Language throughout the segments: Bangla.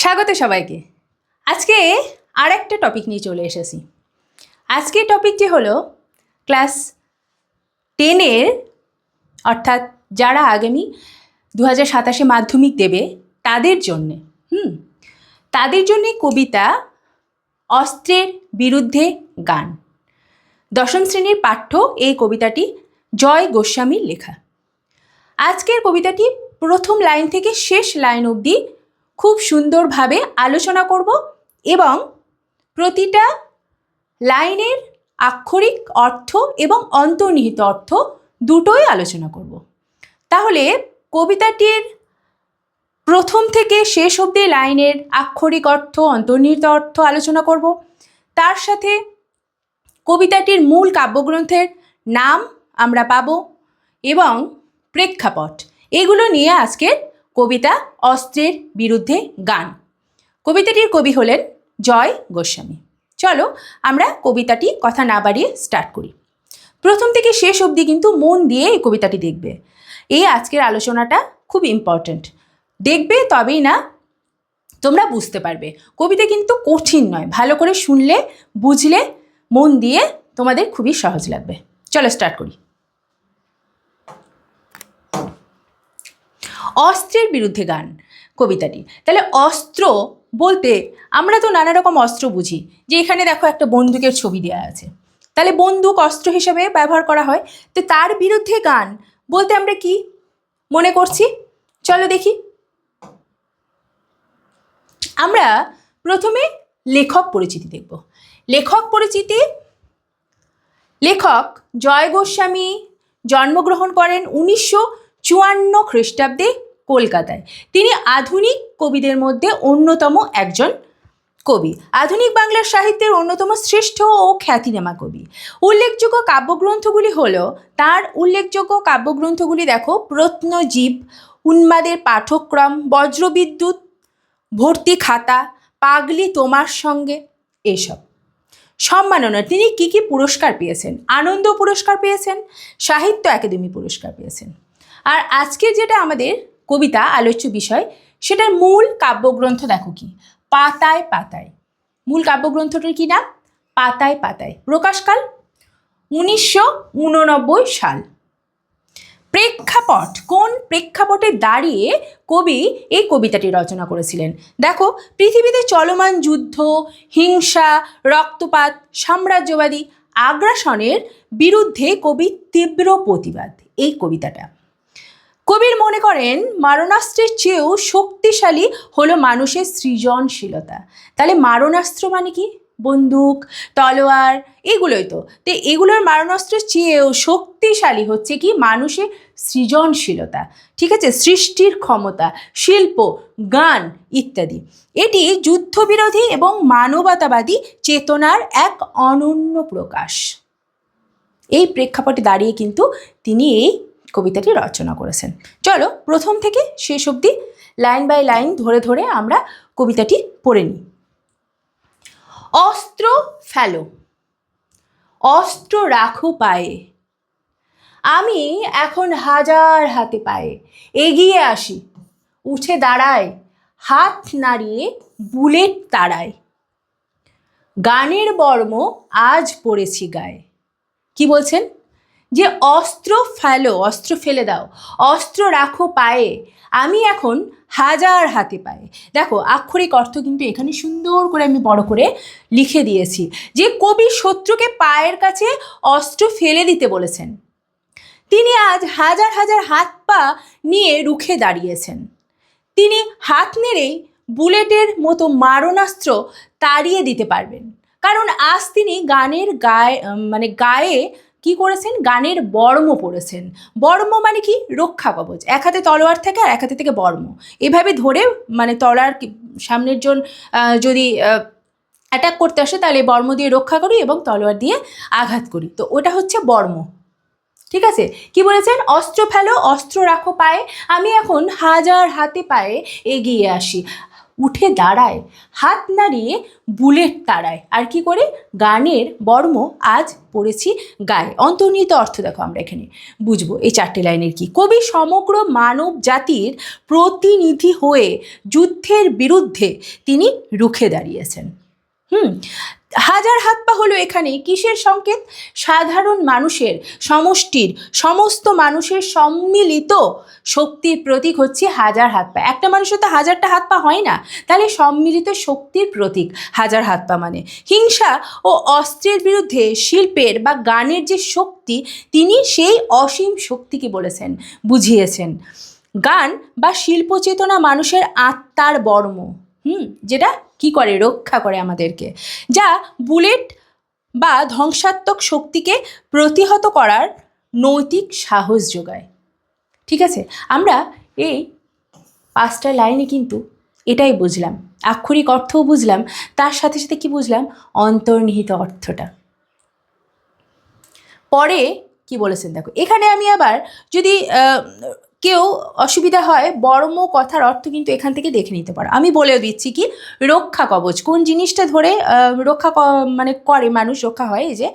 স্বাগত সবাইকে। আজকে আর একটা টপিক নিয়ে চলে এসেছি। আজকের টপিকটি হলো ক্লাস 10-এর অর্থাৎ যারা আগামী 2027 মাধ্যমিক দেবে তাদের জন্যে তাদের জন্যে কবিতা অস্ত্রের বিরুদ্ধে গান। দশম শ্রেণীর পাঠ্য এই কবিতাটি জয় গোস্বামীর লেখা। আজকের কবিতাটি প্রথম লাইন থেকে শেষ লাইন অবধি খুব সুন্দরভাবে আলোচনা করব এবং প্রতিটা লাইনের আক্ষরিক অর্থ এবং অন্তর্নিহিত অর্থ দুটোই আলোচনা করব। তাহলে কবিতাটির প্রথম থেকে শেষ অবধি লাইনের আক্ষরিক অর্থ, অন্তর্নিহিত অর্থ আলোচনা করব। তার সাথে কবিতাটির মূল কাব্যগ্রন্থের নাম আমরা পাব এবং প্রেক্ষাপট, এগুলো নিয়ে আজকের কবিতা অস্ত্রের বিরুদ্ধে গান। কবিতাটির কবি হলেন জয় গোস্বামী। চলো আমরা কবিতাটি কথা না বাড়িয়ে স্টার্ট করি। প্রথম থেকে শেষ অবধি কিন্তু মন দিয়ে এই কবিতাটি দেখবে। এই আজকের আলোচনাটা খুব ইম্পর্ট্যান্ট। দেখবে তবেই না তোমরা বুঝতে পারবে। কবিতা কিন্তু কঠিন নয়, ভালো করে শুনলে বুঝলে মন দিয়ে তোমাদের খুবই সহজ লাগবে। চলো স্টার্ট করি। অস্ত্রের বিরুদ্ধে গান কবিতাটি। তাহলে অস্ত্র বলতে আমরা তো নানা রকম অস্ত্র বুঝি, যে এখানে দেখো একটা বন্দুকের ছবি দেওয়া আছে, তাহলে বন্দুক অস্ত্র হিসেবে ব্যবহার করা হয়। তো তার বিরুদ্ধে গান বলতে আমরা কি মনে করছি, চলো দেখি। আমরা প্রথমে লেখক পরিচিতি দেখব। লেখক পরিচিতি, লেখক জয় গোস্বামী জন্মগ্রহণ করেন 1954 খ্রিস্টাব্দে কলকাতায়। তিনি আধুনিক কবিদের মধ্যে অন্যতম একজন কবি, আধুনিক বাংলার সাহিত্যের অন্যতম শ্রেষ্ঠ ও খ্যাতিনামা কবি। উল্লেখযোগ্য কাব্যগ্রন্থগুলি হলো, তার উল্লেখযোগ্য কাব্যগ্রন্থগুলি দেখো, প্রত্নজীব, উন্মাদের পাঠক্রম, বজ্রবিদ্যুৎ, ভর্তি খাতা, পাগলি তোমার সঙ্গে, এসব। সম্মাননা, তিনি কি কি পুরস্কার পেয়েছেন? আনন্দ পুরস্কার পেয়েছেন, সাহিত্য একাডেমি পুরস্কার পেয়েছেন। আর আজকের যেটা আমাদের কবিতা আলোচ্য বিষয়, সেটার মূল কাব্যগ্রন্থ দেখো কি, পাতায় পাতায়। মূল কাব্যগ্রন্থটার কি নাম? পাতায় পাতায়। প্রকাশকাল 1989 সাল। প্রেক্ষাপট, কোন প্রেক্ষাপটে দাঁড়িয়ে কবি এই কবিতাটি রচনা করেছিলেন? দেখো, পৃথিবীতে চলমান যুদ্ধ, হিংসা, রক্তপাত, সাম্রাজ্যবাদী আগ্রাসনের বিরুদ্ধে কবির তীব্র প্রতিবাদ এই কবিতাটা। কবির মনে করেন মারণাস্ত্রের চেয়েও শক্তিশালী হলো মানুষের সৃজনশীলতা। তাহলে মারণাস্ত্র মানে কি? বন্দুক, তলোয়ার, এগুলোই তো। তো এগুলোর মারণাস্ত্রের চেয়েও শক্তিশালী হচ্ছে কি? মানুষের সৃজনশীলতা, ঠিক আছে, সৃষ্টির ক্ষমতা, শিল্প, গান ইত্যাদি। এটি যুদ্ধবিরোধী এবং মানবতাবাদী চেতনার এক অনন্য প্রকাশ। এই প্রেক্ষাপটে দাঁড়িয়ে কিন্তু তিনি এই কবিতাটি রচনা করেছেন। চলো প্রথম থেকে শেষ অবধি লাইন বাই লাইন ধরে ধরে আমরা কবিতাটি পড়ে নিই। অস্ত্র ফেলো, অস্ত্র রাখো পায়ে, আমি এখন হাজার হাতে পায়ে এগিয়ে আসি, উঠে দাঁড়ায়, হাত নাড়িয়ে বুলেট তাড়ায়, গানের বর্ম আজ পড়েছি গায়ে। কি বলছেন? যে অস্ত্র ফেলো, অস্ত্র ফেলে দাও, অস্ত্র রাখো পায়ে, আমি এখন হাজার হাতে পায়ে। দেখো আক্ষরিক অর্থ কিন্তু এখানে সুন্দর করে আমি বড় করে লিখে দিয়েছি, যে কবি শত্রুকে পায়ের কাছে অস্ত্র ফেলে দিতে বলেছেন। তিনি আজ হাজার হাজার হাত পা নিয়ে রুখে দাঁড়িয়েছেন। তিনি হাত নেড়েই বুলেটের মতো মারণাস্ত্র তাড়িয়ে দিতে পারবেন, কারণ আজ তিনি গানের গায়ে কি করেছেন? গানের বর্ম পড়েছেন। বর্ম মানে কি? রক্ষা কবচ। এক হাতে তলোয়ার থাকে আর এক হাতে থেকে বর্ম, এভাবে ধরে তলোয়ার সামনের জন যদি অ্যাটাক করতে আসে তাহলে বর্ম দিয়ে রক্ষা করি এবং তলোয়ার দিয়ে আঘাত করি, তো ওটা হচ্ছে বর্ম। ঠিক আছে? কি বলেছেন? অস্ত্র ফেলো, অস্ত্র রাখো পায়ে, আমি এখন হাজার হাতে পায়ে এগিয়ে আসি। উঠে দাঁড়ায়, হাত নাড়িয়ে বুলেট তাড়ায়, আর কি করে গানের বর্ম আজ পড়েছি গায়ে। অন্তর্নিহিত অর্থ দেখো আমরা এখানে বুঝবো এই 4টে লাইনের কি। কবি সমগ্র মানব জাতির প্রতিনিধি হয়ে যুদ্ধের বিরুদ্ধে তিনি রুখে দাঁড়িয়েছেন। হাজার হাত পা হলো এখানে কিসের সংকেত? সাধারণ মানুষের, সমষ্টির, সমস্ত মানুষের সম্মিলিত শক্তির প্রতীক হচ্ছে হাজার হাত পা। একটা মানুষের তো হাজারটা হাত পা হয় না, তাহলে সম্মিলিত শক্তির প্রতীক হাজার হাত পা মানে। হিংসা ও অস্ত্রের বিরুদ্ধে শিল্পের বা গানের যে শক্তি, তিনি সেই অসীম শক্তিকে বলেছেন, বুঝিয়েছেন। গান বা শিল্প চেতনা মানুষের আত্মার বর্ম, যেটা কি করে, রক্ষা করে আমাদেরকে, যা বুলেট বা ধ্বংসাত্মক শক্তিকে প্রতিহত করার নৈতিক সাহস যোগায়। ঠিক আছে, আমরা এই 5টা লাইনে কিন্তু এটাই বুঝলাম, আক্ষরিক অর্থও বুঝলাম, তার সাথে সাথে কি বুঝলাম, অন্তর্নিহিত অর্থটা। পরে কি বলেছেন দেখো, এখানে আমি আবার যদি কেউ অসুবিধা হয়, বর্ম কথার অর্থ কিন্তু এখান থেকে দেখে নিতে পারো। আমি বলেও দিচ্ছি কি, রক্ষা কবচ, কোন জিনিসটা ধরে রক্ষা মানে করে মানুষ, রক্ষা হয়, এই যে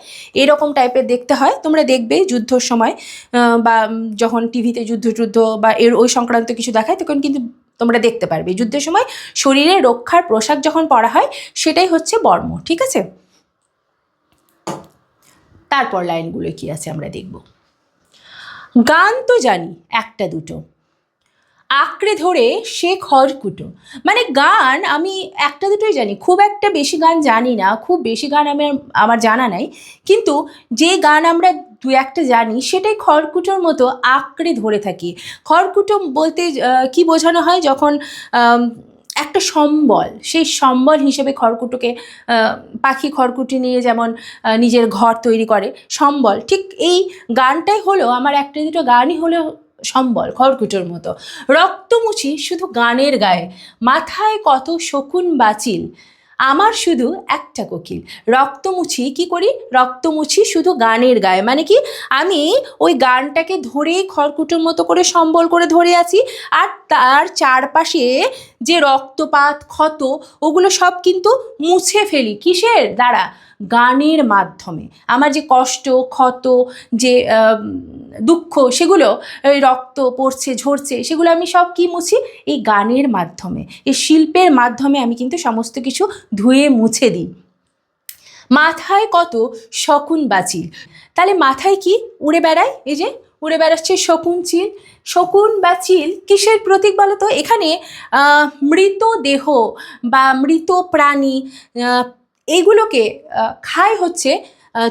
এরকম টাইপের দেখতে হয়। তোমরা দেখবে যুদ্ধর সময় বা যখন টিভিতে যুদ্ধ বা ওই সংক্রান্ত কিছু দেখায়, তখন কিন্তু তোমরা দেখতে পারবে যুদ্ধের সময় শরীরে রক্ষার পোশাক যখন পরা হয়, সেটাই হচ্ছে বর্ম। ঠিক আছে, তারপর লাইনগুলো কি আছে আমরা দেখব। গান তো জানি একটা দুটো, আঁকড়ে ধরে সে খড়কুটো। মানে গান আমি একটা দুটোই জানি, খুব একটা বেশি গান জানি না, খুব বেশি গান আমার জানা নাই, কিন্তু যে গান আমরা 2-1টা জানি সেটাই খড়কুটোর মতো আঁকড়ে ধরে থাকি। খড়কুটো বলতে কি বোঝানো হয়, যখন একটা সম্বল, সেই সম্বল হিসেবে খড়কুটোকে, পাখি খড়কুটি নিয়ে যেমন নিজের ঘর তৈরি করে, সম্বল, ঠিক এই গানটাই হলো, আমার একটা দুটো গানই হলো সম্বল, খড়কুটোর মতো। রক্তমুছি শুধু গানের গায়ে, মাথায় কত শকুন বাচিল, আমার শুধু একটা কোকিল। রক্তমুছি কি করি, রক্তমুছি শুধু গানের গায়ে, মানে কি আমি ওই গানটাকে ধরেই খড়কুটোর মতো করে সম্বল করে ধরে আছি, আর তার চারপাশে যে রক্তপাত, ক্ষত, ওগুলো সব কিন্তু মুছে ফেলি কিসের দ্বারা, গানের মাধ্যমে। আমার যে কষ্ট, ক্ষত, যে দুঃখ, সেগুলো রক্ত পড়ছে, ঝরছে, সেগুলো আমি সব কি মুছি, এই গানের মাধ্যমে, এই শিল্পের মাধ্যমে আমি কিন্তু সমস্ত কিছু ধুয়ে মুছে দিই। মাথায় কত শকুন বাচিল, তাহলে মাথায় কি উড়ে বেড়ায়, এই যে উড়ে বেড়াচ্ছে শকুন চিল। শকুন বা চিল কিসের প্রতীক বলো তো? এখানে মৃত দেহ বা মৃত প্রাণী এইগুলোকে খায় হচ্ছে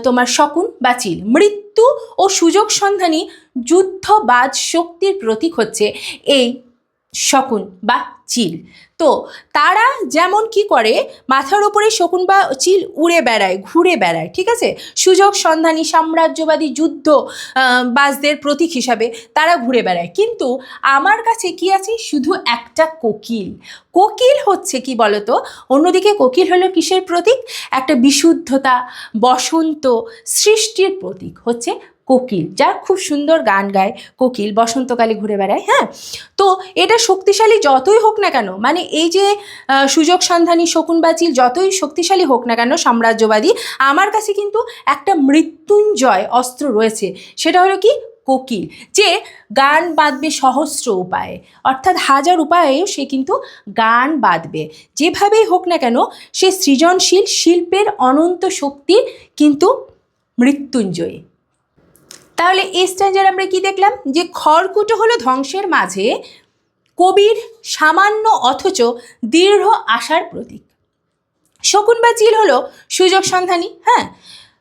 তোমার শকুন বা চিল। মৃত্যু ও সুযোগ সন্ধানী যুদ্ধবাজ শক্তির প্রতীক হচ্ছে এই শকুন বা চিল। তো তারা যেমন কি করে, মাথার ওপরে শকুন বা চিল উড়ে বেড়ায়, ঘুরে বেড়ায়, ঠিক আছে, সুযোগ সন্ধানী সাম্রাজ্যবাদী যুদ্ধ বাজদের প্রতীক হিসাবে তারা ঘুরে বেড়ায়। কিন্তু আমার কাছে কি আছে, শুধু একটা কোকিল। কোকিল হচ্ছে কি বলতো, অন্যদিকে কোকিল হলো কিসের প্রতীক, একটা বিশুদ্ধতা, বসন্ত, সৃষ্টির প্রতীক হচ্ছে কোকিল, যার খুব সুন্দর গান গায় কোকিল, বসন্তকালে ঘুরে বেড়ায়। হ্যাঁ, তো এটা শক্তিশালী যতই হোক না কেন, মানে এই যে সুযোগ সন্ধানী শকুন বাচিল যতই শক্তিশালী হোক না কেন সাম্রাজ্যবাদী, আমার কাছে কিন্তু একটা মৃত্যুঞ্জয় অস্ত্র রয়েছে, সেটা হলো কি, কোকিল, যে গান বাঁধবে সহস্র উপায়ে, অর্থাৎ হাজার উপায়েও সে কিন্তু গান বাঁধবে। যেভাবেই হোক না কেন, সে সৃজনশীল শিল্পের অনন্ত শক্তি কিন্তু মৃত্যুঞ্জয়ী। তাহলে এই স্ট্যান্ডার আমরা কি দেখলাম, যে খড়কুটো হলো ধ্বংসের মাঝে কবির সামান্য অথচ দৃঢ় আশার প্রতীক। শকুন বা চিল হলো সুযোগ সন্ধানী, হ্যাঁ,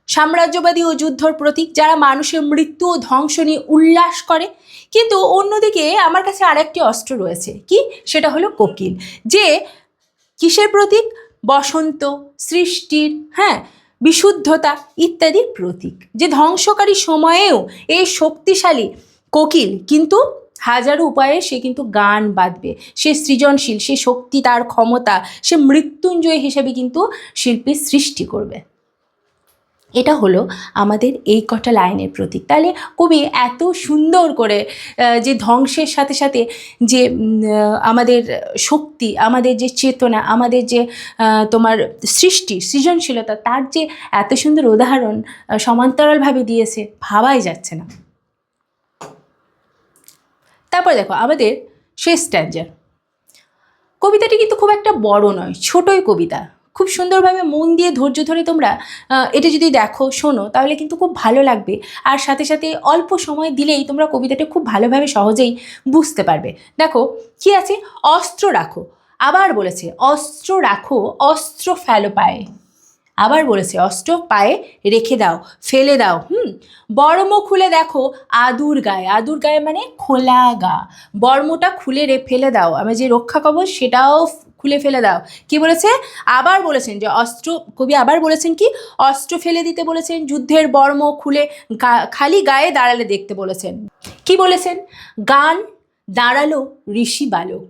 সাম্রাজ্যবাদী ও যুদ্ধর প্রতীক, যারা মানুষের মৃত্যু ও ধ্বংস নিয়ে উল্লাস করে। কিন্তু অন্যদিকে আমার কাছে আরেকটি অস্ত্র রয়েছে, কি, সেটা হলো কোকিল, যে কিসের প্রতীক, বসন্ত, সৃষ্টির, হ্যাঁ, বিশুদ্ধতা ইত্যাদির প্রতীক। যে ধ্বংসকারী সময়েও এই শক্তিশালী কোকিল কিন্তু হাজারো উপায়ে সে কিন্তু গান বাঁধবে, সে সৃজনশীল, সে শক্তি, তার ক্ষমতা, সে মৃত্যুঞ্জয় হিসেবে কিন্তু শিল্পীর সৃষ্টি করবে। এটা হলো আমাদের এই কটা লাইনের প্রতীক। তাহলে কবি এত সুন্দর করে যে ধ্বংসের সাথে সাথে যে আমাদের শক্তি, আমাদের যে চেতনা, আমাদের যে তোমার সৃষ্টি, সৃজনশীলতা, তার যে এত সুন্দর উদাহরণ সমান্তরালভাবে দিয়েছে, ভাবাই যাচ্ছে না। তারপর দেখো আমাদের শেষ স্ট্যাঞ্জা। কবিতাটি কিন্তু খুব একটা বড় নয়, ছোটই কবিতা। খুব সুন্দরভাবে মন দিয়ে ধৈর্য ধরে তোমরা এটা যদি দেখো, শোনো, তাহলে কিন্তু খুব ভালো লাগবে। আর সাথে সাথে অল্প সময় দিলেই তোমরা কবিতাটা খুব ভালোভাবে সহজেই বুঝতে পারবে। দেখো কি আছে, অস্ত্র রাখো, আবার বলেছে অস্ত্র রাখো, অস্ত্র ফেলো পায়ে, আবার বলেছে অস্ত্র পায়ে রেখে দাও, ফেলে দাও। বর্ম খুলে দেখো আদুর গায়ে, আদুর গায়ে মানে খোলা গা, বর্মটা খুলে ফেলে দাও, আমি যে রক্ষা কবচ সেটাও খুলে ফেলে দাও। কি বলেছে, আবার বলেছেন যে অস্ত্র, কবি আবার বলেছেন কি, অস্ত্র ফেলে দিতে বলেছেন, যুদ্ধের বর্ম খুলে খালি গায়ে দাঁড়ালে দেখতে বলেছেন। কি বলেছেন, গান দাঁড়ালো ঋষি বালক,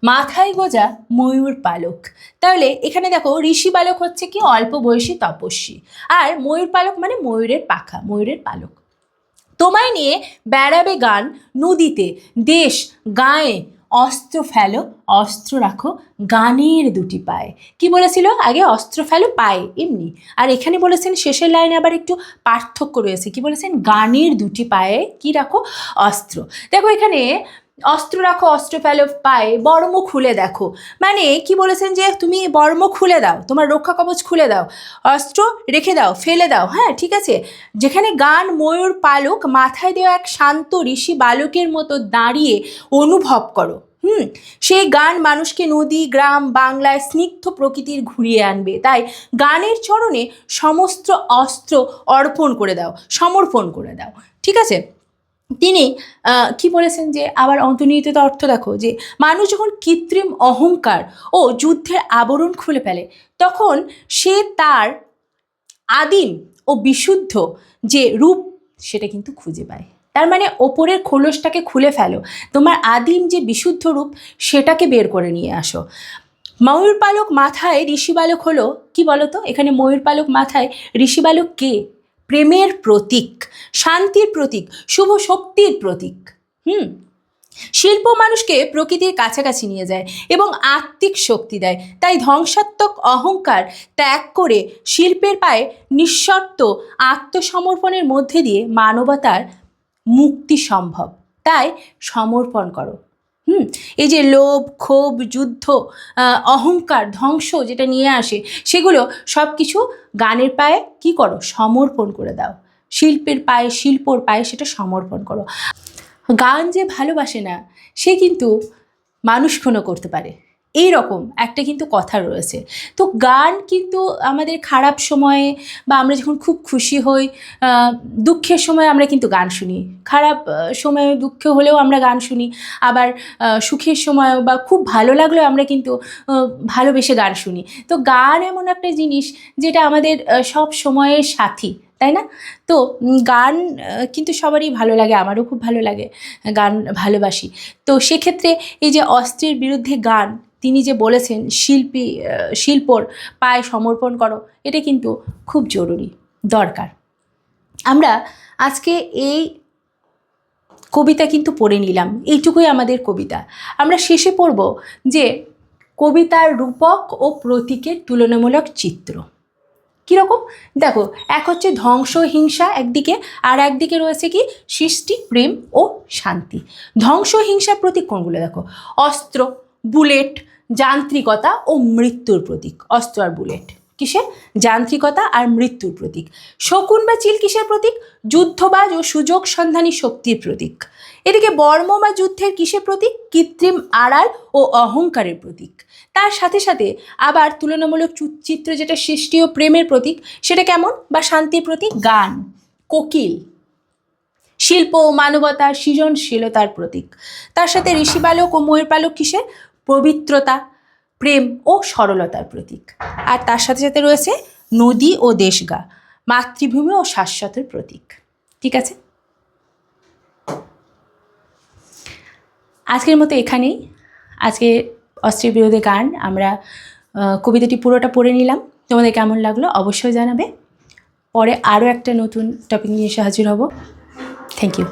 মাথায় গোজা ময়ূর পালক। তাহলে এখানে দেখো ঋষি বালক হচ্ছে কি অল্প বয়সী তপস্বী, আর ময়ূর পালক মানে ময়ূরের পাখা, ময়ূরের পালক। তোমায় নিয়ে বেড়াবে গান নদীতে, দেশ গায়ে, অস্ত্র ফেলো, অস্ত্র রাখো গানের দুটি পায়ে। কি বলেছিল আগে, অস্ত্র ফেলো পায়ে এমনি, আর এখানে বলেছেন শেষের লাইনে আবার একটু পার্থক্য রয়েছে। কি বলেছেন, গানের দুটি পায়ে কি রাখো, অস্ত্র। দেখো এখানে অস্ত্র রাখো, অস্ত্র ফেলো পায়ে, বর্ম খুলে দেখো, মানে কি বলেছেন যে তুমি বর্ম খুলে দাও, তোমার রক্ষা কবচ খুলে দাও, অস্ত্র রেখে দাও, ফেলে দাও। হ্যাঁ ঠিক আছে, যেখানে গান ময়ূর পালক, মাথায় দেওয়া এক শান্ত ঋষি বালকের মতো দাঁড়িয়ে অনুভব করো। সেই গান মানুষকে নদী, গ্রাম, বাংলায় স্নিগ্ধ প্রকৃতির ঘুরিয়ে আনবে। তাই গানের চরণে সমস্ত অস্ত্র অর্পণ করে দাও, সমর্পণ করে দাও। ঠিক আছে, তিনি কি বলেছেন যে আবার অন্তর্নিহিত অর্থ দেখো, যে মানুষ যখন কৃত্রিম অহংকার ও যুদ্ধের আবরণ খুলে ফেলে, তখন সে তার আদিম ও বিশুদ্ধ যে রূপ সেটা কিন্তু খুঁজে পায়। তার মানে ওপরের খোলসটাকে খুলে ফেলো, তোমার আদিম যে বিশুদ্ধ রূপ সেটাকে বের করে নিয়ে আসো। ময়ূর পালক মাথায় ঋষি বালক হলো কি বলতো, এখানে ময়ূর পালক মাথায় ঋষি বালক কে, প্রেমের প্রতীক, শান্তির প্রতীক, শুভ শক্তির প্রতীক। শিল্প মানুষকে প্রকৃতির কাছাকাছি নিয়ে যায় এবং আত্মিক শক্তি দেয়। তাই ধ্বংসাত্মক অহংকার ত্যাগ করে শিল্পের পায়ে নিঃশর্ত আত্মসমর্পণের মধ্যে দিয়ে মানবতার মুক্তি সম্ভব। তাই সমর্পণ করো। এই যে লোভ, ক্ষোভ, যুদ্ধ, অহংকার, ধ্বংস যেটা নিয়ে আসে, সেগুলো সব কিছু গানের পায়ে কি করো, সমর্পণ করে দাও। শিল্পের পায়ে, শিল্পর পায়ে সেটা সমর্পণ করো। গান যে ভালোবাসে না সে কিন্তু মানুষ খুনও করতে পারে, এই রকম একটা কিন্তু কথা রয়েছে। তো গান কিন্তু আমাদের খারাপ সময়ে বা আমরা যখন খুব খুশি হই, দুঃখের সময় আমরা কিন্তু গান শুনি, খারাপ সময়ে দুঃখ হলেও আমরা গান শুনি, আবার সুখের সময়ও বা খুব ভালো লাগলেও আমরা কিন্তু ভালোবেসে গান শুনি। তো গান এমন একটা জিনিস যেটা আমাদের সব সময়ের সাথী, তাই না? তো গান কিন্তু সবারই ভালো লাগে, আমারও খুব ভালো লাগে, গান ভালোবাসি। তো সেক্ষেত্রে এই যে অস্ত্রের বিরুদ্ধে গান, তিনি যে বলেছেন শিল্পর পায়ে সমর্পণ করো, এটা কিন্তু খুব জরুরি, দরকার। আমরা আজকে এই কবিতা কিন্তু পড়ে নিলাম, এইটুকুই আমাদের কবিতা। আমরা শেষে পড়ব যে কবিতার রূপক ও প্রতীকের তুলনামূলক চিত্র। কীরকম দেখো, এক হচ্ছে ধ্বংস, হিংসা একদিকে, আর একদিকে রয়েছে কি সৃষ্টি, প্রেম ও শান্তি। ধ্বংস, হিংসার প্রতীক কোনগুলো দেখো, অস্ত্র, বুলেট, যান্ত্রিকতা ও মৃত্যুর প্রতীক। অস্ত্র আর বুলেট কিসের, যান্ত্রিকতা আর মৃত্যুর প্রতীক। শকুন বা চিল কিসের প্রতীক, যুদ্ধবাজ ও সুযোগ সন্ধানী শক্তির প্রতীক। এদিকে বর্ম বা যুদ্ধের কিসের প্রতীক, কৃত্রিম আড়াল ও অহংকারের প্রতীক। তার সাথে সাথে আবার তুলনামূলক চিত্র যেটা সৃষ্টি ও প্রেমের প্রতীক, সেটা কেমন, বা শান্তির প্রতীক গান, কোকিল। শিল্প ও মানবতা, সৃজনশীলতার প্রতীক। তার সাথে ঋষি বালক ও ময়ূর পালক কিসের, পবিত্রতা, প্রেম ও সরলতার প্রতীক। আর তার সাথে সাথে রয়েছে নদী ও দেশগা, মাতৃভূমি ও শাশ্বতের প্রতীক। ঠিক আছে, আজকের মতো এখানেই। আজকে অস্ত্রের বিরুদ্ধে গান আমরা কবিতাটি পুরোটা পড়ে নিলাম। তোমাদের কেমন লাগলো অবশ্যই জানাবে। পরে আরও একটা নতুন টপিক নিয়ে এসে হাজির হব। Thank you.